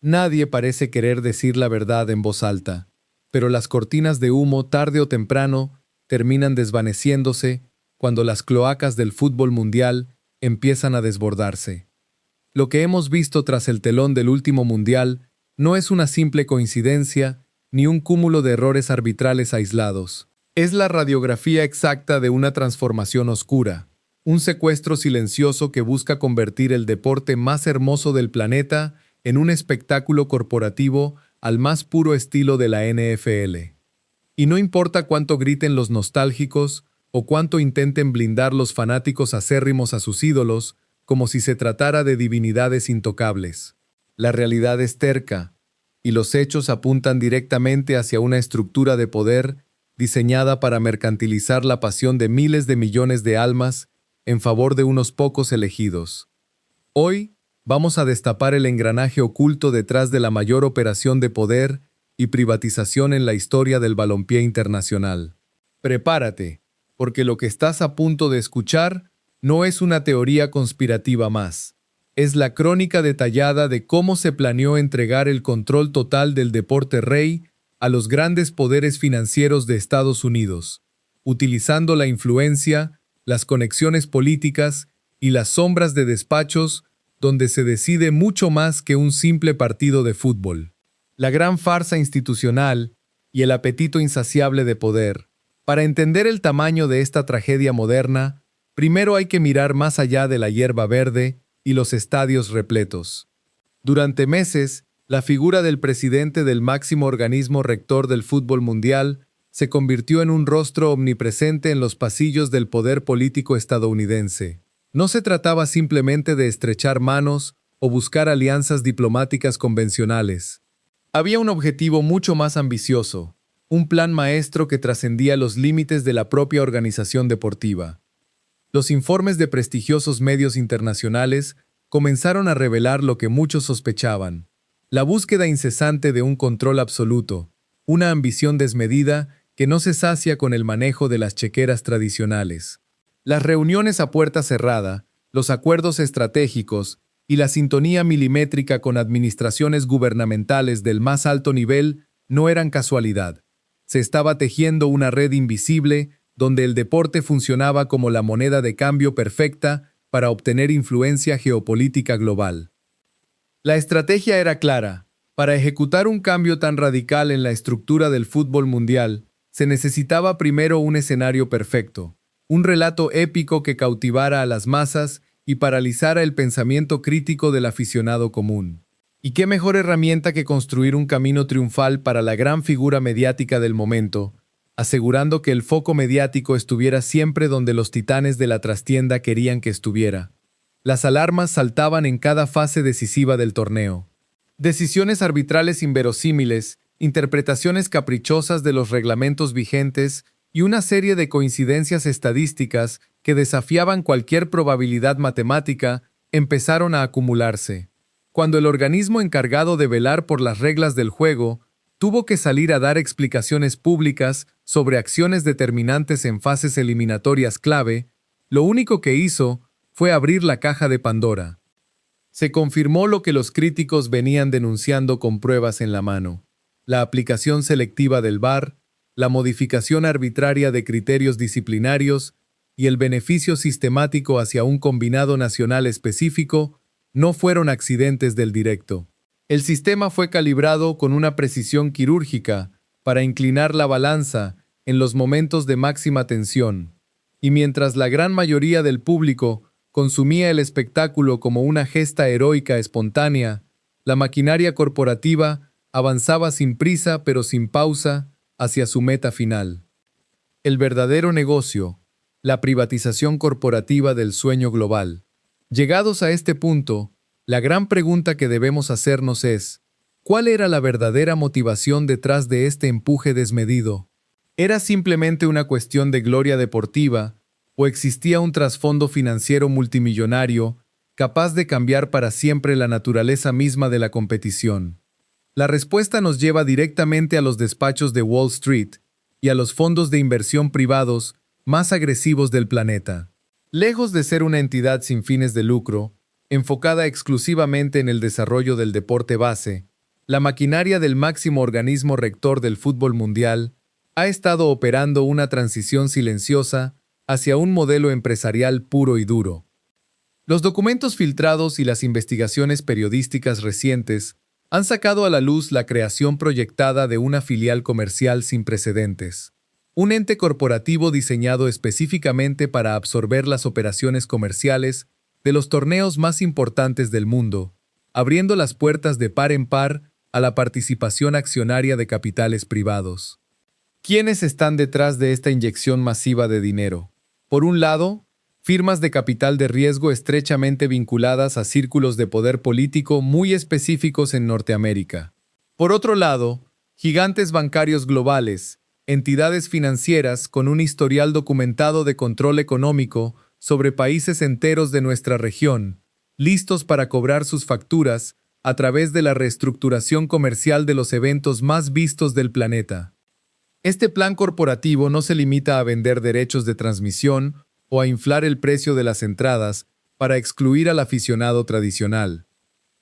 Nadie parece querer decir la verdad en voz alta, pero las cortinas de humo tarde o temprano terminan desvaneciéndose cuando las cloacas del fútbol mundial empiezan a desbordarse. Lo que hemos visto tras el telón del último mundial no es una simple coincidencia ni un cúmulo de errores arbitrales aislados. Es la radiografía exacta de una transformación oscura, un secuestro silencioso que busca convertir el deporte más hermoso del planeta en un espectáculo corporativo al más puro estilo de la NFL. Y no importa cuánto griten los nostálgicos o cuánto intenten blindar los fanáticos acérrimos a sus ídolos, como si se tratara de divinidades intocables. La realidad es terca, y los hechos apuntan directamente hacia una estructura de poder diseñada para mercantilizar la pasión de miles de millones de almas en favor de unos pocos elegidos. Hoy, vamos a destapar el engranaje oculto detrás de la mayor operación de poder y privatización en la historia del balompié internacional. Prepárate, porque lo que estás a punto de escuchar no es una teoría conspirativa más. Es la crónica detallada de cómo se planeó entregar el control total del deporte rey a los grandes poderes financieros de Estados Unidos, utilizando la influencia, las conexiones políticas y las sombras de despachos donde se decide mucho más que un simple partido de fútbol. La gran farsa institucional y el apetito insaciable de poder. Para entender el tamaño de esta tragedia moderna, primero hay que mirar más allá de la hierba verde y los estadios repletos. Durante meses, la figura del presidente del máximo organismo rector del fútbol mundial se convirtió en un rostro omnipresente en los pasillos del poder político estadounidense. No se trataba simplemente de estrechar manos o buscar alianzas diplomáticas convencionales. Había un objetivo mucho más ambicioso, un plan maestro que trascendía los límites de la propia organización deportiva. Los informes de prestigiosos medios internacionales comenzaron a revelar lo que muchos sospechaban: la búsqueda incesante de un control absoluto, una ambición desmedida que no se sacia con el manejo de las chequeras tradicionales. Las reuniones a puerta cerrada, los acuerdos estratégicos y la sintonía milimétrica con administraciones gubernamentales del más alto nivel no eran casualidad. Se estaba tejiendo una red invisible donde el deporte funcionaba como la moneda de cambio perfecta para obtener influencia geopolítica global. La estrategia era clara. Para ejecutar un cambio tan radical en la estructura del fútbol mundial, se necesitaba primero un escenario perfecto. Un relato épico que cautivara a las masas y paralizara el pensamiento crítico del aficionado común. ¿Y qué mejor herramienta que construir un camino triunfal para la gran figura mediática del momento, asegurando que el foco mediático estuviera siempre donde los titanes de la trastienda querían que estuviera? Las alarmas saltaban en cada fase decisiva del torneo. Decisiones arbitrales inverosímiles, interpretaciones caprichosas de los reglamentos vigentes y una serie de coincidencias estadísticas que desafiaban cualquier probabilidad matemática empezaron a acumularse. Cuando el organismo encargado de velar por las reglas del juego tuvo que salir a dar explicaciones públicas sobre acciones determinantes en fases eliminatorias clave, lo único que hizo fue abrir la caja de Pandora. Se confirmó lo que los críticos venían denunciando con pruebas en la mano: la aplicación selectiva del VAR, la modificación arbitraria de criterios disciplinarios y el beneficio sistemático hacia un combinado nacional específico no fueron accidentes del directo. El sistema fue calibrado con una precisión quirúrgica para inclinar la balanza en los momentos de máxima tensión, y mientras la gran mayoría del público consumía el espectáculo como una gesta heroica espontánea, la maquinaria corporativa avanzaba sin prisa pero sin pausa hacia su meta final. El verdadero negocio, la privatización corporativa del sueño global. Llegados a este punto, la gran pregunta que debemos hacernos es: ¿cuál era la verdadera motivación detrás de este empuje desmedido? ¿Era simplemente una cuestión de gloria deportiva o existía un trasfondo financiero multimillonario capaz de cambiar para siempre la naturaleza misma de la competición? La respuesta nos lleva directamente a los despachos de Wall Street y a los fondos de inversión privados más agresivos del planeta. Lejos de ser una entidad sin fines de lucro, enfocada exclusivamente en el desarrollo del deporte base, La maquinaria del máximo organismo rector del fútbol mundial ha estado operando una transición silenciosa hacia un modelo empresarial puro y duro. Los documentos filtrados y las investigaciones periodísticas recientes han sacado a la luz la creación proyectada de una filial comercial sin precedentes. Un ente corporativo diseñado específicamente para absorber las operaciones comerciales de los torneos más importantes del mundo, abriendo las puertas de par en par a la participación accionaria de capitales privados. ¿Quiénes están detrás de esta inyección masiva de dinero? Por un lado, firmas de capital de riesgo estrechamente vinculadas a círculos de poder político muy específicos en Norteamérica. Por otro lado, gigantes bancarios globales, entidades financieras con un historial documentado de control económico sobre países enteros de nuestra región, listos para cobrar sus facturas a través de la reestructuración comercial de los eventos más vistos del planeta. Este plan corporativo no se limita a vender derechos de transmisión o a inflar el precio de las entradas para excluir al aficionado tradicional.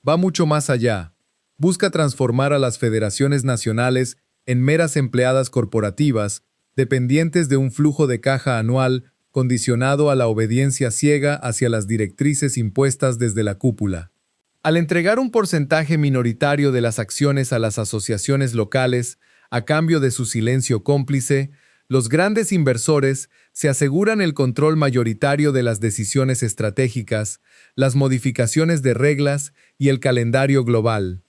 Va mucho más allá. Busca transformar a las federaciones nacionales en meras empleadas corporativas, dependientes de un flujo de caja anual condicionado a la obediencia ciega hacia las directrices impuestas desde la cúpula. Al entregar un porcentaje minoritario de las acciones a las asociaciones locales, a cambio de su silencio cómplice, los grandes inversores se aseguran el control mayoritario de las decisiones estratégicas, las modificaciones de reglas y el calendario global.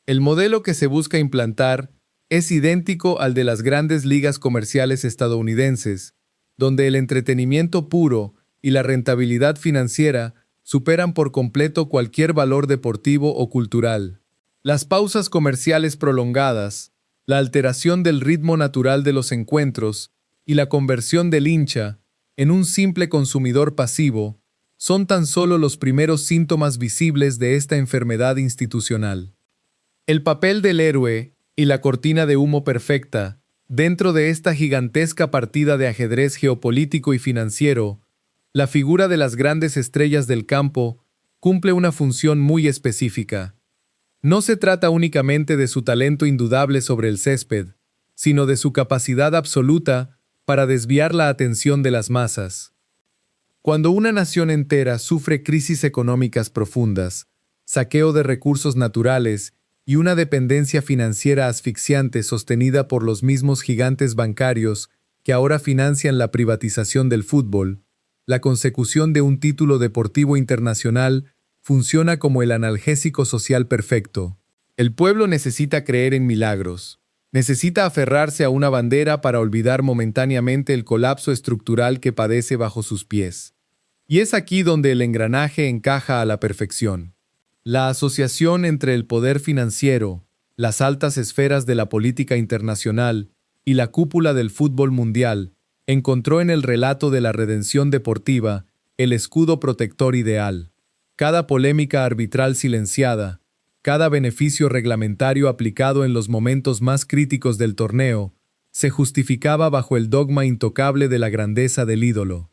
El modelo que se busca implantar es idéntico al de las grandes ligas comerciales estadounidenses, donde el entretenimiento puro y la rentabilidad financiera superan por completo cualquier valor deportivo o cultural. Las pausas comerciales prolongadas, la alteración del ritmo natural de los encuentros y la conversión del hincha en un simple consumidor pasivo son tan solo los primeros síntomas visibles de esta enfermedad institucional. El papel del héroe y la cortina de humo perfecta dentro de esta gigantesca partida de ajedrez geopolítico y financiero, la figura de las grandes estrellas del campo cumple una función muy específica. No se trata únicamente de su talento indudable sobre el césped, sino de su capacidad absoluta para desviar la atención de las masas. Cuando una nación entera sufre crisis económicas profundas, saqueo de recursos naturales y una dependencia financiera asfixiante sostenida por los mismos gigantes bancarios que ahora financian la privatización del fútbol, la consecución de un título deportivo internacional funciona como el analgésico social perfecto. El pueblo necesita creer en milagros. Necesita aferrarse a una bandera para olvidar momentáneamente el colapso estructural que padece bajo sus pies. Y es aquí donde el engranaje encaja a la perfección. La asociación entre el poder financiero, las altas esferas de la política internacional y la cúpula del fútbol mundial encontró en el relato de la redención deportiva el escudo protector ideal. Cada polémica arbitral silenciada, cada beneficio reglamentario aplicado en los momentos más críticos del torneo, se justificaba bajo el dogma intocable de la grandeza del ídolo.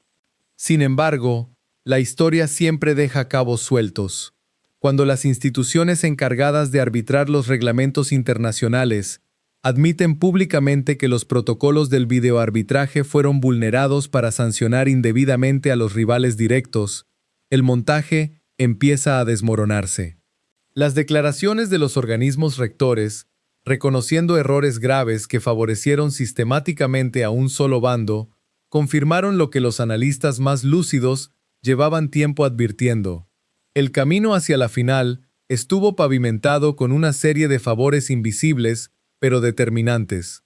Sin embargo, la historia siempre deja cabos sueltos. Cuando las instituciones encargadas de arbitrar los reglamentos internacionales admiten públicamente que los protocolos del videoarbitraje fueron vulnerados para sancionar indebidamente a los rivales directos, el montaje empieza a desmoronarse. Las declaraciones de los organismos rectores, reconociendo errores graves que favorecieron sistemáticamente a un solo bando, confirmaron lo que los analistas más lúcidos llevaban tiempo advirtiendo. El camino hacia la final estuvo pavimentado con una serie de favores invisibles, pero determinantes.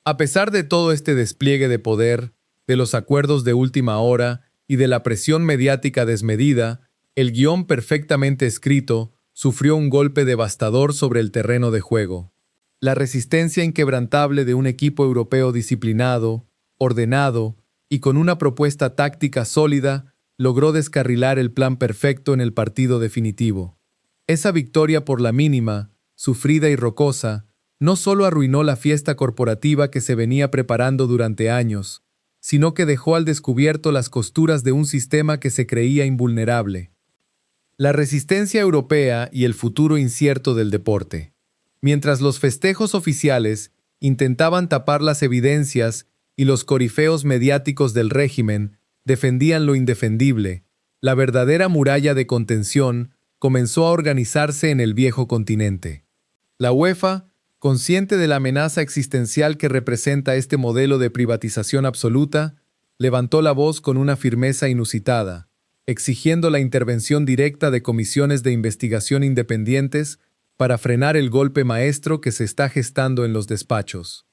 A pesar de todo este despliegue de poder, de los acuerdos de última hora y de la presión mediática desmedida, el guión perfectamente escrito sufrió un golpe devastador sobre el terreno de juego. La resistencia inquebrantable de un equipo europeo disciplinado, ordenado y con una propuesta táctica sólida logró descarrilar el plan perfecto en el partido definitivo. Esa victoria por la mínima, sufrida y rocosa, no solo arruinó la fiesta corporativa que se venía preparando durante años, sino que dejó al descubierto las costuras de un sistema que se creía invulnerable. La resistencia europea y el futuro incierto del deporte. Mientras los festejos oficiales intentaban tapar las evidencias y los corifeos mediáticos del régimen defendían lo indefendible, la verdadera muralla de contención comenzó a organizarse en el viejo continente. La UEFA, consciente de la amenaza existencial que representa este modelo de privatización absoluta, levantó la voz con una firmeza inusitada, exigiendo la intervención directa de comisiones de investigación independientes para frenar el golpe maestro que se está gestando en los despachos.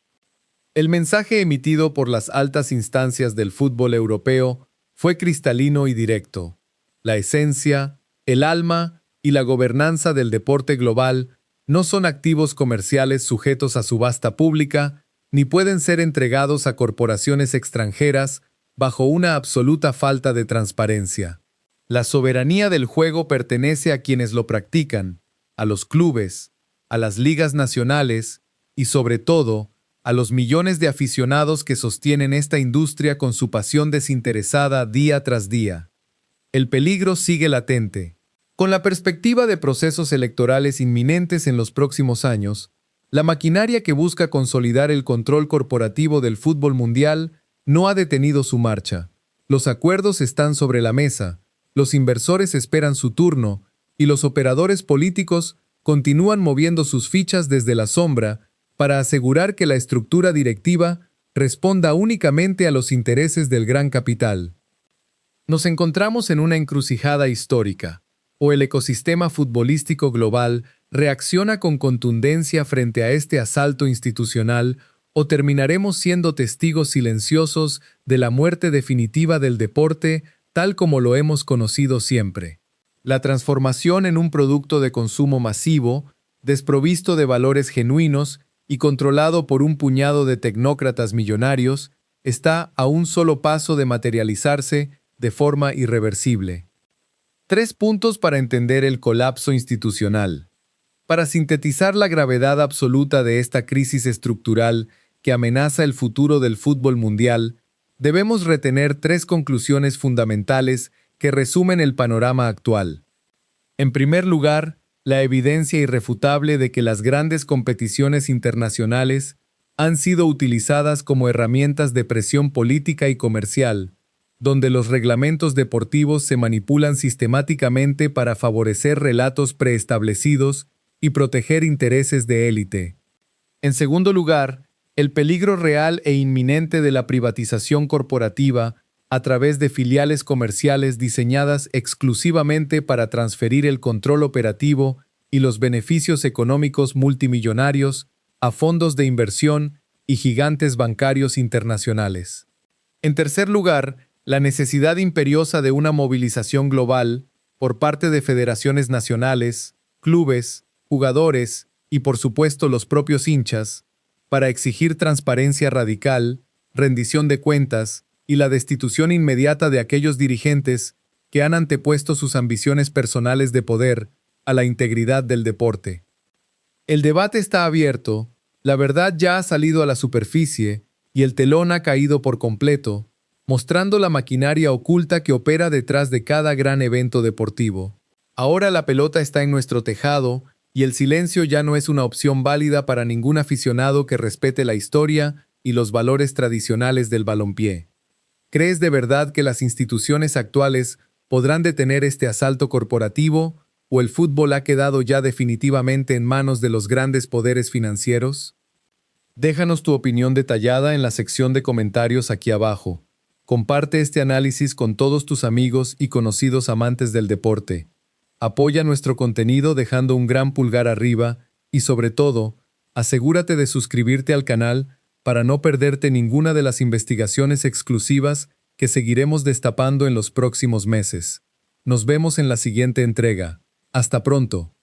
El mensaje emitido por las altas instancias del fútbol europeo fue cristalino y directo. La esencia, el alma y la gobernanza del deporte global no son activos comerciales sujetos a subasta pública, ni pueden ser entregados a corporaciones extranjeras bajo una absoluta falta de transparencia. La soberanía del juego pertenece a quienes lo practican, a los clubes, a las ligas nacionales y, sobre todo, a los millones de aficionados que sostienen esta industria con su pasión desinteresada día tras día. El peligro sigue latente. Con la perspectiva de procesos electorales inminentes en los próximos años, la maquinaria que busca consolidar el control corporativo del fútbol mundial no ha detenido su marcha. Los acuerdos están sobre la mesa, los inversores esperan su turno y los operadores políticos continúan moviendo sus fichas desde la sombra para asegurar que la estructura directiva responda únicamente a los intereses del gran capital. Nos encontramos en una encrucijada histórica. O el ecosistema futbolístico global reacciona con contundencia frente a este asalto institucional, o terminaremos siendo testigos silenciosos de la muerte definitiva del deporte tal como lo hemos conocido siempre. La transformación en un producto de consumo masivo, desprovisto de valores genuinos y controlado por un puñado de tecnócratas millonarios, está a un solo paso de materializarse de forma irreversible. 3 puntos para entender el colapso institucional. Para sintetizar la gravedad absoluta de esta crisis estructural que amenaza el futuro del fútbol mundial, debemos retener 3 conclusiones fundamentales que resumen el panorama actual. En primer lugar, la evidencia irrefutable de que las grandes competiciones internacionales han sido utilizadas como herramientas de presión política y comercial, donde los reglamentos deportivos se manipulan sistemáticamente para favorecer relatos preestablecidos y proteger intereses de élite. En segundo lugar, el peligro real e inminente de la privatización corporativa a través de filiales comerciales diseñadas exclusivamente para transferir el control operativo y los beneficios económicos multimillonarios a fondos de inversión y gigantes bancarios internacionales. En tercer lugar, la necesidad imperiosa de una movilización global por parte de federaciones nacionales, clubes, jugadores y, por supuesto, los propios hinchas, para exigir transparencia radical, rendición de cuentas y la destitución inmediata de aquellos dirigentes que han antepuesto sus ambiciones personales de poder a la integridad del deporte. El debate está abierto, la verdad ya ha salido a la superficie y el telón ha caído por completo, mostrando la maquinaria oculta que opera detrás de cada gran evento deportivo. Ahora la pelota está en nuestro tejado y el silencio ya no es una opción válida para ningún aficionado que respete la historia y los valores tradicionales del balompié. ¿Crees de verdad que las instituciones actuales podrán detener este asalto corporativo o el fútbol ha quedado ya definitivamente en manos de los grandes poderes financieros? Déjanos tu opinión detallada en la sección de comentarios aquí abajo. Comparte este análisis con todos tus amigos y conocidos amantes del deporte. Apoya nuestro contenido dejando un gran pulgar arriba y, sobre todo, asegúrate de suscribirte al canal para no perderte ninguna de las investigaciones exclusivas que seguiremos destapando en los próximos meses. Nos vemos en la siguiente entrega. Hasta pronto.